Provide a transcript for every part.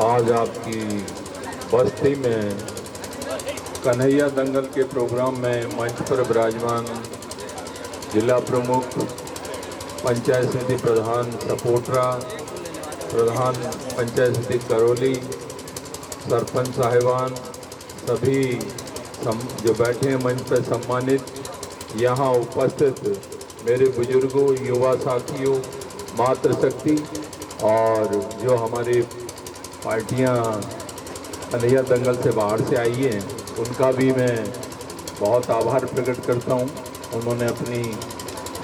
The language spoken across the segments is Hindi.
आज आपकी बस्ती में कन्हैया दंगल के प्रोग्राम में मंच पर विराजमान जिला प्रमुख, पंचायत समिति प्रधान सपोटरा, प्रधान पंचायत समिति करौली, सरपंच साहिबान, सभी जो बैठे हैं मंच पर सम्मानित, यहाँ उपस्थित मेरे बुजुर्गों, युवा साथियों, मातृशक्ति और जो हमारी पार्टियां कन्हैया दंगल से बाहर से आई हैं, उनका भी मैं बहुत आभार प्रकट करता हूं। उन्होंने अपनी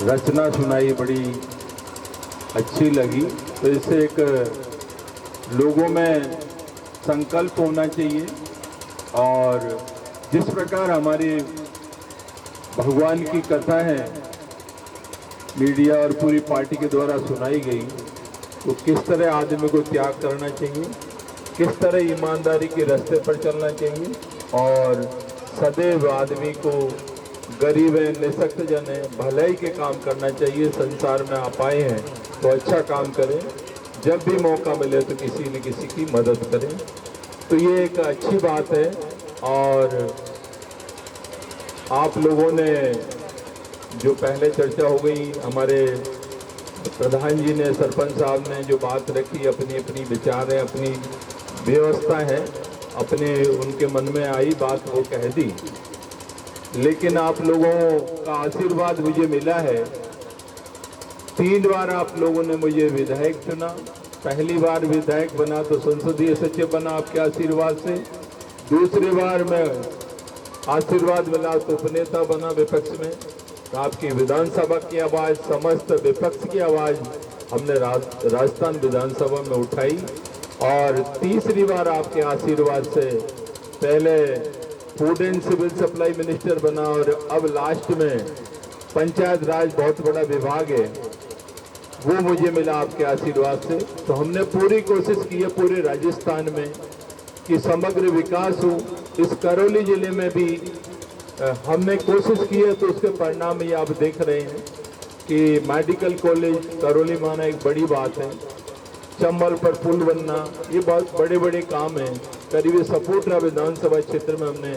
रचना सुनाई, बड़ी अच्छी लगी। तो इससे एक लोगों में संकल्प होना चाहिए और जिस प्रकार हमारी भगवान की कथा है मीडिया और पूरी पार्टी के द्वारा सुनाई गई, तो किस तरह आदमी को त्याग करना चाहिए, किस तरह ईमानदारी के रास्ते पर चलना चाहिए और सदैव आदमी को गरीब है, निःशक्त जन है, भलाई के काम करना चाहिए। संसार में आप आए हैं तो अच्छा काम करें, जब भी मौका मिले तो किसी न किसी की मदद करें। तो ये एक अच्छी बात है। और आप लोगों ने जो पहले चर्चा हो गई, हमारे प्रधान जी ने, सरपंच साहब ने जो बात रखी, अपनी अपनी विचार है, अपनी व्यवस्था है, अपने उनके मन में आई बात वो कह दी। लेकिन आप लोगों का आशीर्वाद मुझे मिला है। 3 बार आप लोगों ने मुझे विधायक चुना। पहली बार विधायक बना तो संसदीय सचिव बना आपके आशीर्वाद से। दूसरी बार मैं आशीर्वाद मिला तो उपनेता बना विपक्ष में। तो आपकी विधानसभा की आवाज़, समस्त विपक्ष की आवाज़ हमने राजस्थान विधानसभा में उठाई। और तीसरी बार आपके आशीर्वाद से पहले food and civil supply minister बना और अब लास्ट में पंचायत राज, बहुत बड़ा विभाग है, वो मुझे मिला आपके आशीर्वाद से। तो हमने पूरी कोशिश की है पूरे राजस्थान में कि समग्र विकास हो। इस करौली जिले में भी हमने कोशिश की है, तो उसके परिणाम ये आप देख रहे हैं कि मेडिकल कॉलेज करौली में आना एक बड़ी बात है। चंबल पर पुल बनना, ये बहुत बड़े बड़े काम हैं। करीब सपोटरा विधानसभा क्षेत्र में हमने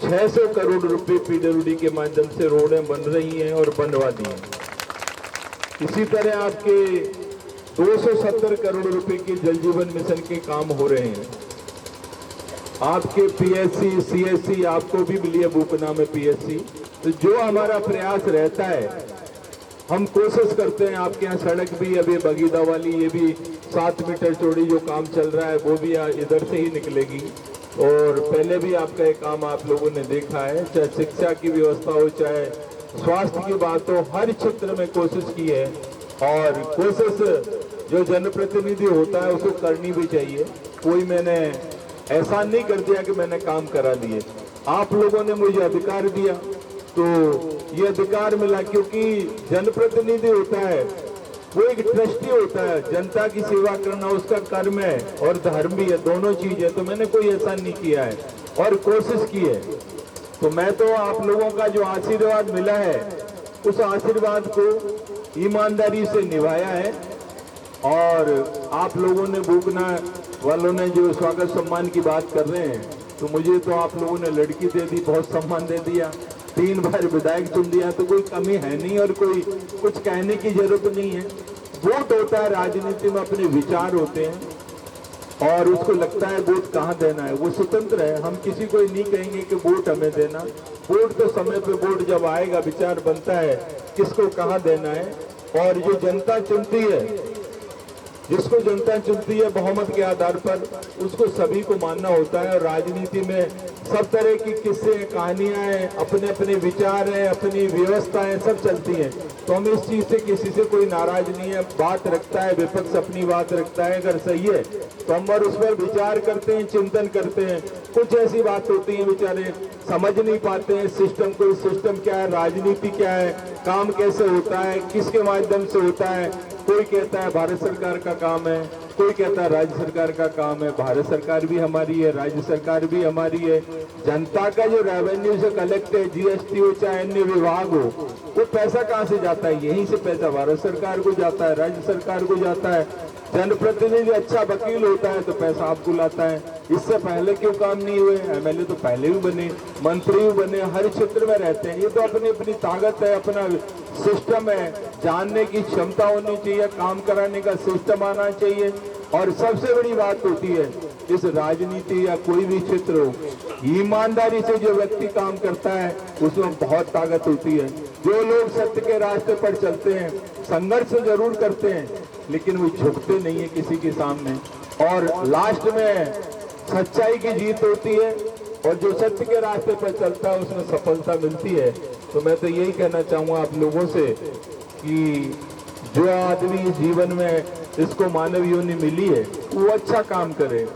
600 करोड़ रुपए पीडब्ल्यूडी के माध्यम से रोडें बन रही हैं और बनवा दी हैं। इसी तरह आपके 270 करोड़ रुपए के जल जीवन मिशन के काम हो रहे हैं। आपके पीएससी, सीएससी, आपको भी मिली है बूकना में पीएससी। तो जो हमारा प्रयास रहता है, हम कोशिश करते हैं। आपके यहाँ सड़क भी अभी बगीदा वाली, ये भी 7 मीटर चौड़ी जो काम चल रहा है, वो भी इधर से ही निकलेगी। और पहले भी आपका एक काम आप लोगों ने देखा है, चाहे शिक्षा की व्यवस्था हो, चाहे स्वास्थ्य की बात हो, हर क्षेत्र में कोशिश की है। और कोशिश जो जनप्रतिनिधि होता है उसको करनी भी चाहिए। कोई मैंने ऐसा नहीं कर दिया कि मैंने काम करा दिए। आप लोगों ने मुझे अधिकार दिया तो ये अधिकार मिला, क्योंकि जनप्रतिनिधि होता है वो एक ट्रस्टी होता है। जनता की सेवा करना उसका कर्म है और धर्म भी है, दोनों चीज है। तो मैंने कोई ऐसा नहीं किया है और कोशिश की है। तो मैं तो आप लोगों का जो आशीर्वाद मिला है, उस आशीर्वाद को ईमानदारी से निभाया है। और आप लोगों ने, बूकना वालों ने जो स्वागत सम्मान की बात कर रहे हैं, तो मुझे तो आप लोगों ने लड़की दे दी, बहुत सम्मान दे दिया, 3 बार विधायक चुन दिया, तो कोई कमी है नहीं और कोई कुछ कहने की जरूरत नहीं है। वोट होता है, राजनीति में अपने विचार होते हैं और उसको लगता है वोट कहाँ देना है, वो स्वतंत्र है। हम किसी को नहीं कहेंगे कि वोट हमें देना। वोट तो समय पे, वोट जब आएगा विचार बनता है किसको कहाँ देना है। और जो जनता चुनती है, जिसको जनता चुनती है बहुमत के आधार पर, उसको सभी को मानना होता है। और राजनीति में सब तरह की किस्से, कहानियां हैं, अपने अपने विचार हैं, अपनी व्यवस्थाएं सब चलती हैं। तो हम इस चीज से किसी से कोई नाराज नहीं है। बात रखता है विपक्ष, अपनी बात रखता है, अगर सही है तो हम और उस पर विचार करते हैं, चिंतन करते हैं। कुछ ऐसी बात होती है बेचारे समझ नहीं पाते हैं सिस्टम को, सिस्टम क्या है, राजनीति क्या है, काम कैसे होता है, किसके माध्यम से होता है। कोई कहता है भारत सरकार का काम है, कोई कहता है राज्य सरकार का काम है, भारत सरकार भी हमारी है, राज्य सरकार भी हमारी है। जनता का जो रेवेन्यू से कलेक्ट है, जीएसटी हो चाहे अन्य विभाग हो, वो पैसा कहाँ से जाता है? यहीं से पैसा भारत सरकार को जाता है, राज्य सरकार को जाता है। जनप्रतिनिधि अच्छा वकील होता है तो पैसा आपको लाता है। इससे पहले क्यों काम नहीं हुए? एमएलए तो पहले भी बने, मंत्री भी बने, हर क्षेत्र में रहते हैं। ये तो अपनी अपनी ताकत है, अपना सिस्टम है, जानने की क्षमता होनी चाहिए, काम कराने का सिस्टम आना चाहिए। और सबसे बड़ी बात होती है इस राजनीति या कोई भी क्षेत्र हो, ईमानदारी से जो व्यक्ति काम करता है उसमें बहुत ताकत होती है। जो लोग सत्य के रास्ते पर चलते हैं, संघर्ष जरूर करते हैं, लेकिन वो झुकते नहीं है किसी के सामने, और लास्ट में सच्चाई की जीत होती है। और जो सत्य के रास्ते पर चलता है उसमें सफलता मिलती है। तो मैं तो यही कहना चाहूँगा आप लोगों से कि जो आदमी जीवन में इसको मानव योनि मिली है वो अच्छा काम करे,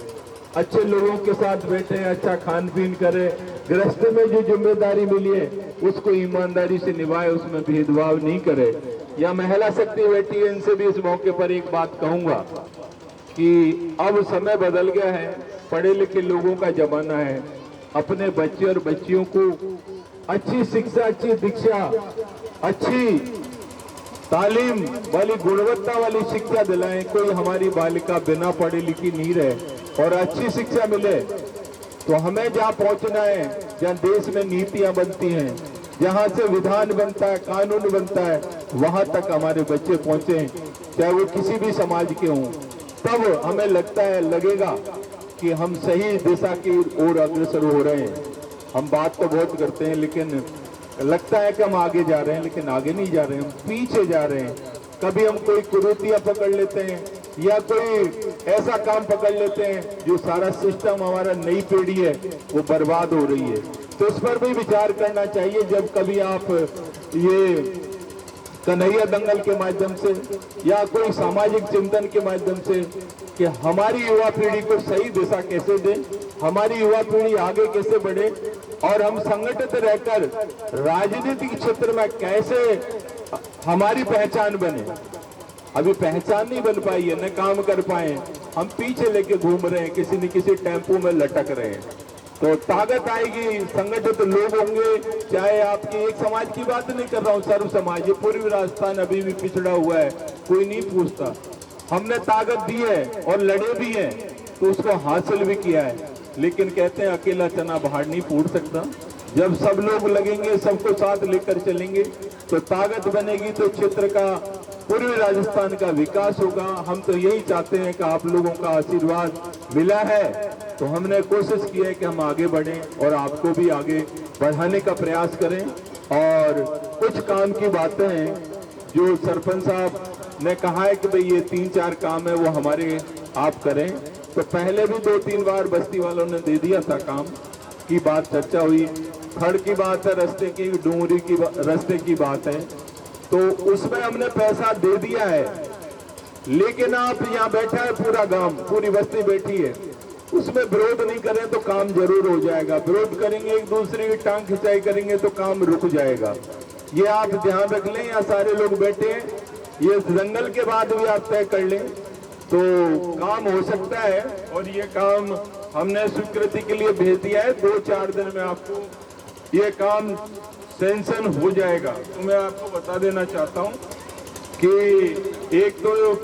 अच्छे लोगों के साथ बैठे, अच्छा खान पीन करे, गृहस्थ में जो जिम्मेदारी मिली है उसको ईमानदारी से निभाए, उसमें भेदभाव नहीं करे। या महिला शक्ति बैठी है, इनसे भी इस मौके पर एक बात कहूंगा कि अब समय बदल गया है, पढ़े लिखे लोगों का जमाना है। अपने बच्चे और बच्चियों को अच्छी शिक्षा, अच्छी दीक्षा, अच्छी तालीम वाली, गुणवत्ता वाली शिक्षा दिलाएं। कोई हमारी बालिका बिना पढ़ी लिखी नहीं रहे और अच्छी शिक्षा मिले। तो हमें जहाँ पहुँचना है, जहाँ देश में नीतियाँ बनती हैं, जहाँ से विधान बनता है, कानून बनता है, वहाँ तक हमारे बच्चे पहुँचे, चाहे वो किसी भी समाज के हों। तब हमें लगेगा कि हम सही दिशा की ओर अग्रसर हो रहे हैं। हम बात तो बहुत करते हैं, लेकिन लगता है कि हम आगे जा रहे हैं, लेकिन आगे नहीं जा रहे हैं, हम पीछे जा रहे हैं। कभी हम कोई कुरीतियां पकड़ लेते हैं या कोई ऐसा काम पकड़ लेते हैं जो सारा सिस्टम हमारा नई पीढ़ी है वो बर्बाद हो रही है। तो इस पर भी विचार करना चाहिए। जब कभी आप ये कन्हैया दंगल के माध्यम से या कोई सामाजिक चिंतन के माध्यम से कि हमारी युवा पीढ़ी को सही दिशा कैसे दें, हमारी युवा पीढ़ी आगे कैसे बढ़े और हम संगठित रहकर राजनीतिक क्षेत्र में कैसे हमारी पहचान बने। अभी पहचान नहीं बन पाई है, न काम कर पाए, हम पीछे लेके घूम रहे हैं, किसी न किसी टेम्पो में लटक रहे हैं। तो ताकत आएगी, संगठित लोग होंगे। चाहे आपकी एक समाज की बात नहीं कर रहा हूँ, सर्व समाज, ये पूर्वी राजस्थान अभी भी पिछड़ा हुआ है, कोई नहीं पूछता। हमने ताकत दी है और लड़े भी हैं, तो उसको हासिल भी किया है। लेकिन कहते हैं अकेला चना बाहर नहीं फूट सकता। जब सब लोग लगेंगे, सबको साथ लेकर चलेंगे तो ताकत बनेगी, तो क्षेत्र का, पूर्वी राजस्थान का विकास होगा। हम तो यही चाहते हैं कि आप लोगों का आशीर्वाद मिला है, तो हमने कोशिश की है कि हम आगे बढ़ें और आपको भी आगे बढ़ाने का प्रयास करें। और कुछ काम की बातें हैं जो सरपंच साहब ने कहा है कि भाई ये 3-4 काम है वो हमारे आप करें। तो पहले भी 2-3 बार बस्ती वालों ने दे दिया था काम की बात, चर्चा हुई। खड़ की बात है, रास्ते की, डूंगरी की रास्ते की बात है, तो उसमें हमने पैसा दे दिया है। लेकिन आप यहाँ बैठा है पूरा गांव, पूरी बस्ती बैठी है, उसमें विरोध नहीं करें तो काम जरूर हो जाएगा। विरोध करेंगे, एक दूसरे की टांग खिंचाई करेंगे तो काम रुक जाएगा। ये आप ध्यान रख लें। यहाँ सारे लोग बैठे हैं, ये जंगल के बाद भी आप तय कर लें तो काम हो सकता है। और ये काम हमने स्वीकृति के लिए भेज दिया है, 2-4 दिन में आपको ये काम सेंशन हो जाएगा। तो मैं आपको बता देना चाहता हूँ कि एक तो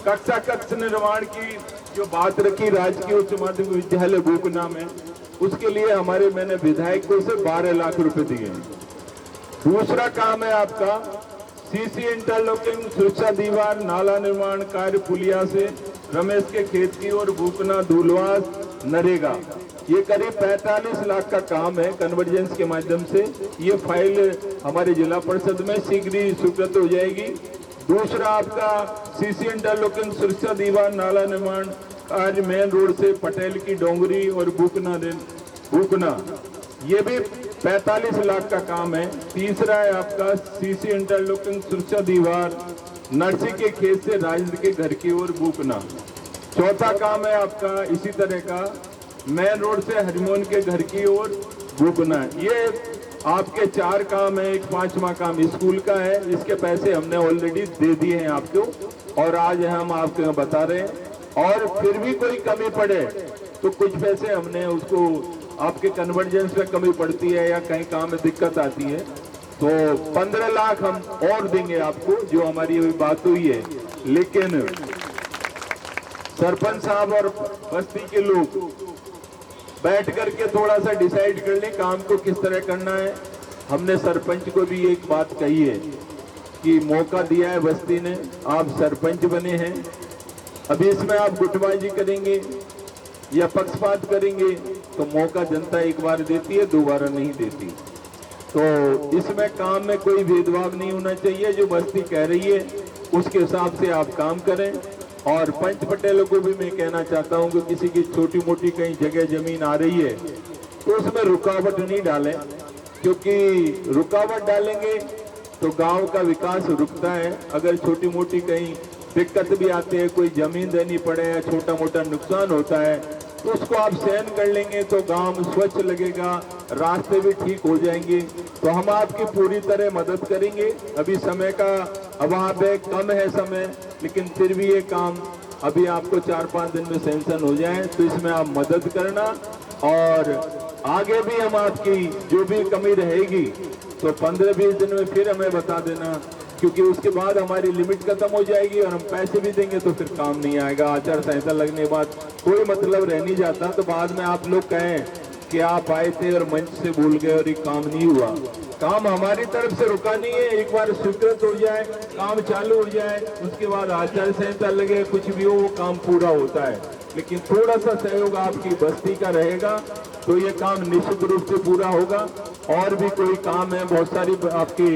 कक्ष निर्माण की जो बात रखी राजकीय उच्च माध्यमिक विद्यालय बूकना में, उसके लिए मैंने विधायकों से 12 लाख रुपए दिए हैं। दूसरा काम है आपका सीसी इंटरलॉकिंग, सुरक्षा दीवार, नाला निर्माण कार्य पुलिया से रमेश के खेत की और बूकना धूलवास नरेगा। ये करीब 45 लाख का काम है कन्वर्जेंस के माध्यम से। ये फाइल हमारे जिला परिषद में शीघ्र ही स्वीकृत हो जाएगी। दूसरा आपका सीसी इंटरलॉकिंग, सुरक्षा दीवार, नाला निर्माण कार्य मेन रोड से पटेल की डोंगरी और बूकना, ये भी 45 लाख का काम है। तीसरा है आपका सीसी इंटरलॉकिंग, सुरक्षा दीवार, नरसी के खेत से राजेंद्र के घर की ओर बूकना। चौथा काम है आपका इसी तरह का मेन रोड से हरिमोहन के घर की ओर बूकना। ये आपके 4 काम है। एक 5वां काम स्कूल का है, इसके पैसे हमने ऑलरेडी दे दिए हैं आपको, और आज हम आपको बता रहे हैं और फिर भी कोई कमी पड़े तो कुछ पैसे हमने उसको आपके कन्वर्जेंस में कमी पड़ती है या कहीं काम में दिक्कत आती है तो 15 लाख हम और देंगे आपको, जो हमारी अभी बात हुई है। लेकिन सरपंच साहब और बस्ती के लोग बैठ करके थोड़ा सा डिसाइड कर लें काम को किस तरह करना है। हमने सरपंच को भी एक बात कही है कि मौका दिया है बस्ती ने, आप सरपंच बने हैं, अभी इसमें आप गुटबाजी करेंगे या पक्षपात करेंगे तो मौका जनता एक बार देती है, दोबारा नहीं देती। तो इसमें काम में कोई भेदभाव नहीं होना चाहिए, जो बस्ती कह रही है उसके हिसाब से आप काम करें। और पंच पटेलों को भी मैं कहना चाहता हूं कि किसी की छोटी मोटी कहीं जगह जमीन आ रही है तो उसमें रुकावट नहीं डालें, क्योंकि रुकावट डालेंगे तो गांव का विकास रुकता है। अगर छोटी मोटी कहीं दिक्कत भी आती है, कोई जमीन देनी पड़े या छोटा मोटा नुकसान होता है तो उसको आप सहन कर लेंगे तो गांव स्वच्छ लगेगा, रास्ते भी ठीक हो जाएंगे। तो हम आपकी पूरी तरह मदद करेंगे। अभी समय का अभाव है, कम है समय, लेकिन फिर भी ये काम अभी आपको 4-5 दिन में सैंक्शन हो जाए तो इसमें आप मदद करना। और आगे भी हम आपकी जो भी कमी रहेगी तो 15-20 दिन में फिर हमें बता देना, क्योंकि उसके बाद हमारी लिमिट खत्म हो जाएगी और हम पैसे भी देंगे तो फिर काम नहीं आएगा। आचार संहिता लगने के बाद कोई मतलब रह नहीं जाता, तो बाद में आप लोग कहें कि आप आए थे और मंच से भूल गए और ये काम नहीं हुआ। काम हमारी तरफ से रुका नहीं है, एक बार स्वीकृत हो जाए, काम चालू हो जाए, उसके बाद आचार संहिता लगे, कुछ भी हो, वो काम पूरा होता है। लेकिन थोड़ा सा सहयोग आपकी बस्ती का रहेगा तो ये काम निश्चित रूप से पूरा होगा। और भी कोई काम है, बहुत सारी आपकी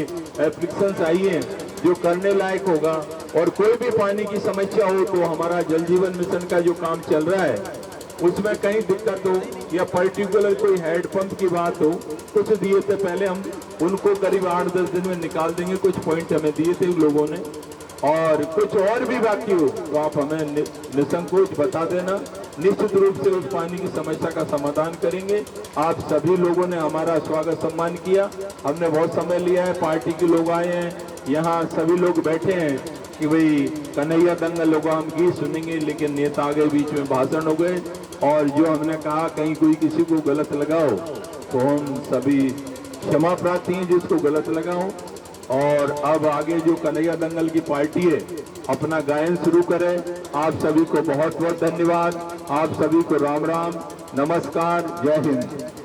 एप्लीकेशंस आई हैं जो करने लायक होगा। और कोई भी पानी की समस्या हो तो हमारा जल जीवन मिशन का जो काम चल रहा है उसमें कहीं दिक्कत हो या पर्टिकुलर कोई हैंडपंप की बात हो, कुछ दिए थे पहले, हम उनको करीब 8-10 दिन में निकाल देंगे। कुछ पॉइंट हमें दिए थे लोगों ने, और कुछ और भी बाकी हो तो आप हमें निसंकोच बता देना, निश्चित रूप से उस पानी की समस्या का समाधान करेंगे। आप सभी लोगों ने हमारा स्वागत सम्मान किया, हमने बहुत समय लिया है, पार्टी के लोग आए हैं, यहाँ सभी लोग बैठे हैं कि भाई कन्हैया दंगल होगा, हम गीत सुनेंगे, लेकिन नेता आ गए, बीच में भाषण हो गए। और जो हमने कहा कहीं कोई किसी को गलत लगाओ तो हम सभी क्षमा प्रार्थी हैं जिसको गलत लगाओ। और अब आगे जो कन्हैया दंगल की पार्टी है अपना गायन शुरू करे। आप सभी को बहुत बहुत धन्यवाद, आप सभी को राम राम, नमस्कार, जय हिंद।